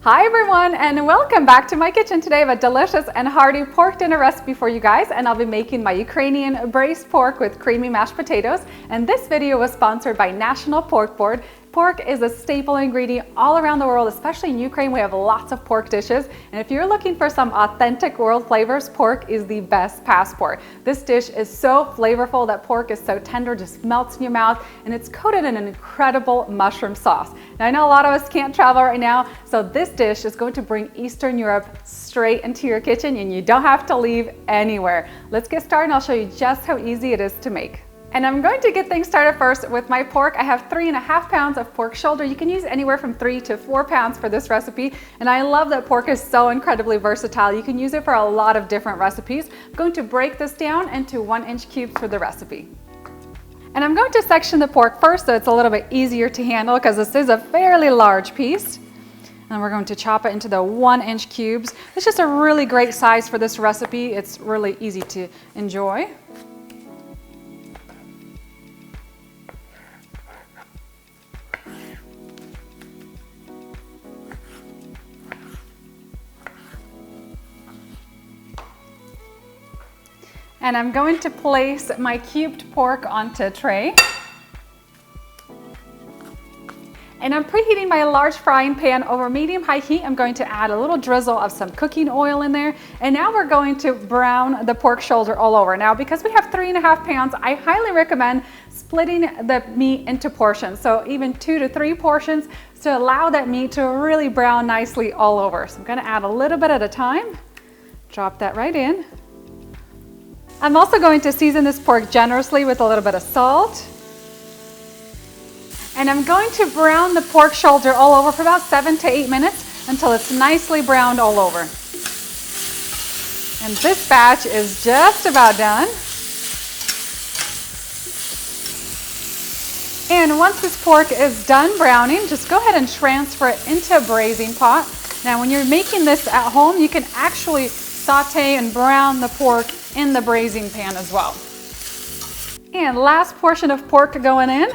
Hi everyone, and welcome back to my kitchen. Today I have a delicious and hearty pork dinner recipe for you guys, and I'll be making my Ukrainian braised pork with creamy mashed potatoes. And this video was sponsored by National Pork Board. Pork is a staple ingredient all around the world, especially in Ukraine. We have lots of pork dishes, and if you're looking for some authentic world flavors, pork is the best passport. This dish is so flavorful. That pork is so tender, just melts in your mouth, and it's coated in an incredible mushroom sauce. Now I know a lot of us can't travel right now, so this dish is going to bring Eastern Europe straight into your kitchen, and you don't have to leave anywhere. Let's get started and I'll show you just how easy it is to make. And I'm going to get things started first with my pork. I have 3.5 pounds of pork shoulder. You can use anywhere from 3 to 4 pounds for this recipe. And I love that pork is so incredibly versatile. You can use it for a lot of different recipes. I'm going to break this down into 1-inch cubes for the recipe. And I'm going to section the pork first so it's a little bit easier to handle because this is a fairly large piece. And we're going to chop it into the 1-inch cubes. It's just a really great size for this recipe. It's really easy to enjoy. And I'm going to place my cubed pork onto a tray. And I'm preheating my large frying pan over medium-high heat. I'm going to add a little drizzle of some cooking oil in there. And now we're going to brown the pork shoulder all over. Now, because we have 3.5 pounds, I highly recommend splitting the meat into portions. So even 2 to 3 portions to allow that meat to really brown nicely all over. So I'm going to add a little bit at a time. Drop that right in. I'm also going to season this pork generously with a little bit of salt. And I'm going to brown the pork shoulder all over for about 7 to 8 minutes until it's nicely browned all over. And this batch is just about done. And once this pork is done browning, just go ahead and transfer it into a braising pot. Now when you're making this at home, you can actually saute and brown the pork in the braising pan as well. And last portion of pork going in.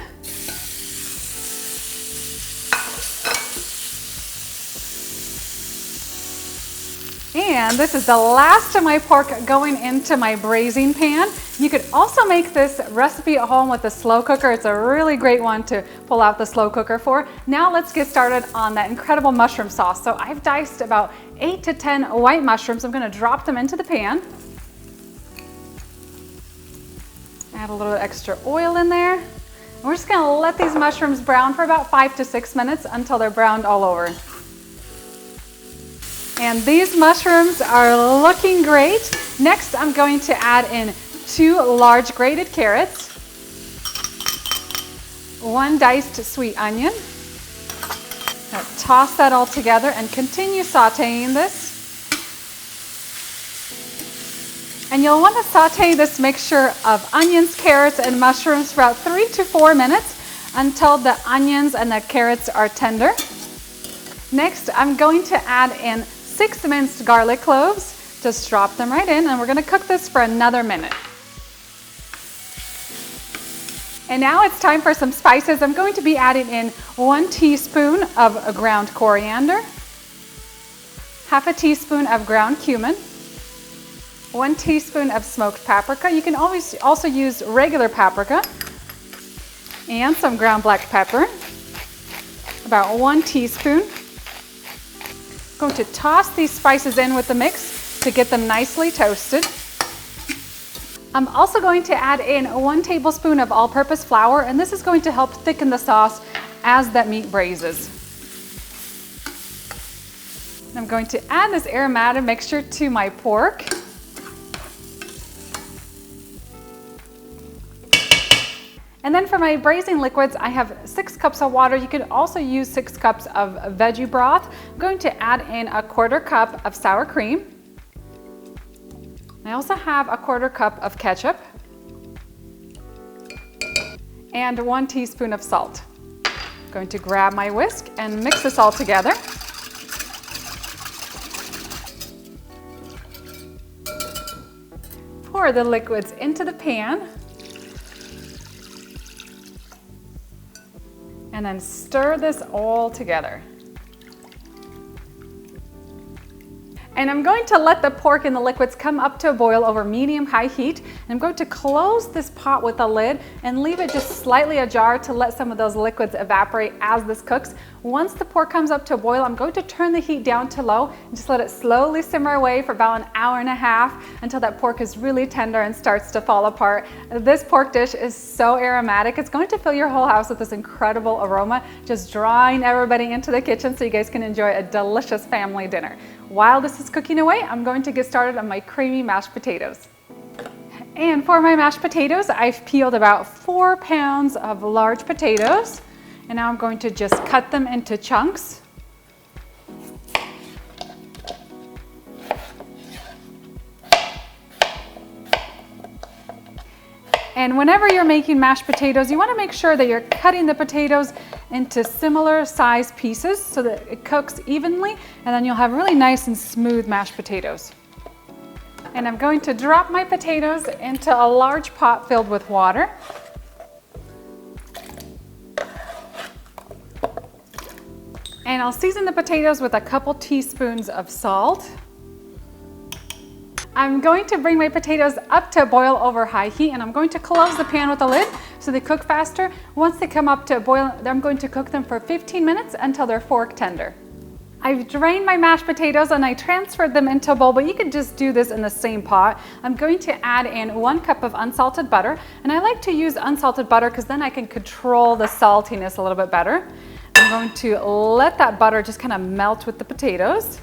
And this is the last of my pork going into my braising pan. You could also make this recipe at home with a slow cooker. It's a really great one to pull out the slow cooker for. Now let's get started on that incredible mushroom sauce. So I've diced about 8 to 10 white mushrooms. I'm going to drop them into the pan. Add a little extra oil in there. And we're just going to let these mushrooms brown for about 5 to 6 minutes until they're browned all over. And these mushrooms are looking great. Next, I'm going to add in 2 large grated carrots, 1 diced sweet onion. Now, toss that all together and continue sauteing this. And you'll want to saute this mixture of onions, carrots, and mushrooms for about 3 to 4 minutes until the onions and the carrots are tender. Next, I'm going to add in 6 minced garlic cloves. Just drop them right in, and we're going to cook this for another minute. And now it's time for some spices. I'm going to be adding in 1 teaspoon of ground coriander, half a teaspoon of ground cumin, 1 teaspoon of smoked paprika. You can always also use regular paprika, and some ground black pepper, about 1 teaspoon. I'm going to toss these spices in with the mix to get them nicely toasted. I'm also going to add in 1 tablespoon of all-purpose flour, and this is going to help thicken the sauce as that meat braises. I'm going to add this aromatic mixture to my pork. And then for my braising liquids, I have 6 cups of water. You could also use 6 cups of veggie broth. I'm going to add in a 1/4 cup of sour cream. I also have a 1/4 cup of ketchup and 1 teaspoon of salt. I'm going to grab my whisk and mix this all together. Pour the liquids into the pan. And then stir this all together. And I'm going to let the pork and the liquids come up to a boil over medium-high heat. And I'm going to close this pot with a lid and leave it just slightly ajar to let some of those liquids evaporate as this cooks. Once the pork comes up to a boil, I'm going to turn the heat down to low and just let it slowly simmer away for about an hour and a half until that pork is really tender and starts to fall apart. This pork dish is so aromatic. It's going to fill your whole house with this incredible aroma, just drawing everybody into the kitchen so you guys can enjoy a delicious family dinner. While this is cooking away, I'm going to get started on my creamy mashed potatoes. And for my mashed potatoes, I've peeled about 4 pounds of large potatoes. And now I'm going to just cut them into chunks. And whenever you're making mashed potatoes, you want to make sure that you're cutting the potatoes into similar size pieces so that it cooks evenly, and then you'll have really nice and smooth mashed potatoes. And I'm going to drop my potatoes into a large pot filled with water. And I'll season the potatoes with a couple teaspoons of salt. I'm going to bring my potatoes up to a boil over high heat, and I'm going to close the pan with a lid so they cook faster. Once they come up to a boil, I'm going to cook them for 15 minutes until they're fork tender. I've drained my mashed potatoes and I transferred them into a bowl, but you could just do this in the same pot. I'm going to add in 1 cup of unsalted butter, and I like to use unsalted butter because then I can control the saltiness a little bit better. I'm going to let that butter just kind of melt with the potatoes.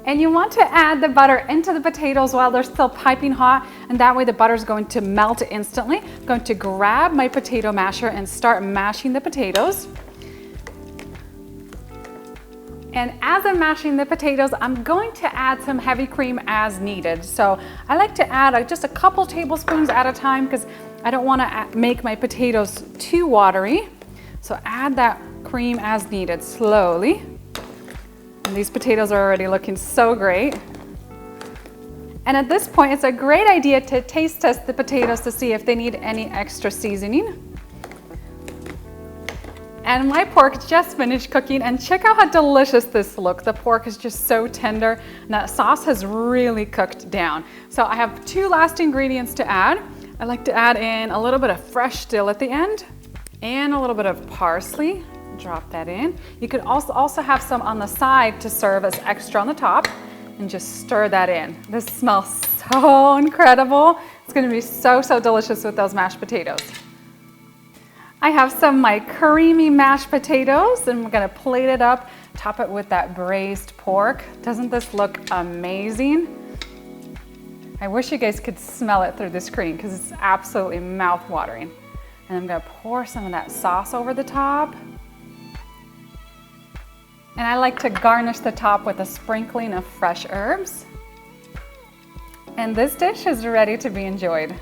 And you want to add the butter into the potatoes while they're still piping hot, and that way the butter is going to melt instantly. I'm going to grab my potato masher and start mashing the potatoes. And as I'm mashing the potatoes, I'm going to add some heavy cream as needed. So I like to add just a couple tablespoons at a time because I don't want to make my potatoes too watery. So add that cream as needed slowly. And these potatoes are already looking so great. And at this point, it's a great idea to taste test the potatoes to see if they need any extra seasoning. And my pork just finished cooking, and check out how delicious this looks. The pork is just so tender, and that sauce has really cooked down. So I have 2 last ingredients to add. I like to add in a little bit of fresh dill at the end and a little bit of parsley. Drop that in. You could also have some on the side to serve as extra on the top, and just stir that in. This smells so incredible. It's going to be so delicious with those mashed potatoes. I have some of my creamy mashed potatoes, and I'm going to plate it up, top it with that braised pork. Doesn't this look amazing? I wish you guys could smell it through the screen because it's absolutely mouth-watering. And I'm going to pour some of that sauce over the top. And I like to garnish the top with a sprinkling of fresh herbs. And this dish is ready to be enjoyed.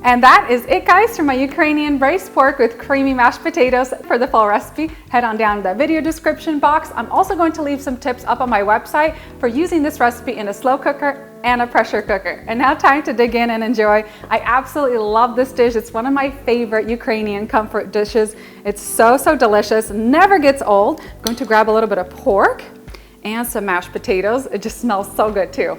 And that is it, guys, for my Ukrainian braised pork with creamy mashed potatoes. For the full recipe, head on down to the video description box. I'm also going to leave some tips up on my website for using this recipe in a slow cooker and a pressure cooker. And now time to dig in and enjoy. I absolutely love this dish. It's one of my favorite Ukrainian comfort dishes. It's so delicious, never gets old. I'm going to grab a little bit of pork and some mashed potatoes. It just smells so good too.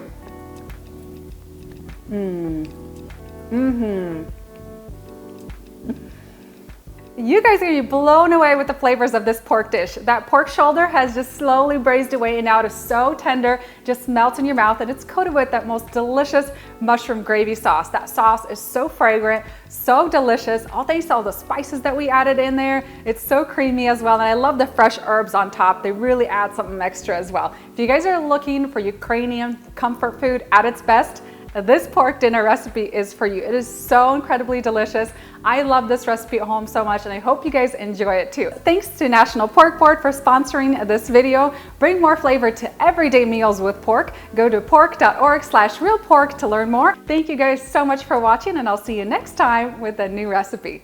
You guys are going to be blown away with the flavors of this pork dish. That pork shoulder has just slowly braised away, and now it is so tender, just melts in your mouth, and it's coated with that most delicious mushroom gravy sauce. That sauce is so fragrant, so delicious. All thanks to all the spices that we added in there. It's so creamy as well, and I love the fresh herbs on top. They really add something extra as well. If you guys are looking for Ukrainian comfort food at its best, this pork dinner recipe is for you. It is so incredibly delicious. I love this recipe at home so much, and I hope you guys enjoy it too. Thanks to National Pork Board for sponsoring this video. Bring more flavor to everyday meals with pork. Go to pork.org/realpork to learn more. Thank you guys so much for watching, and I'll see you next time with a new recipe.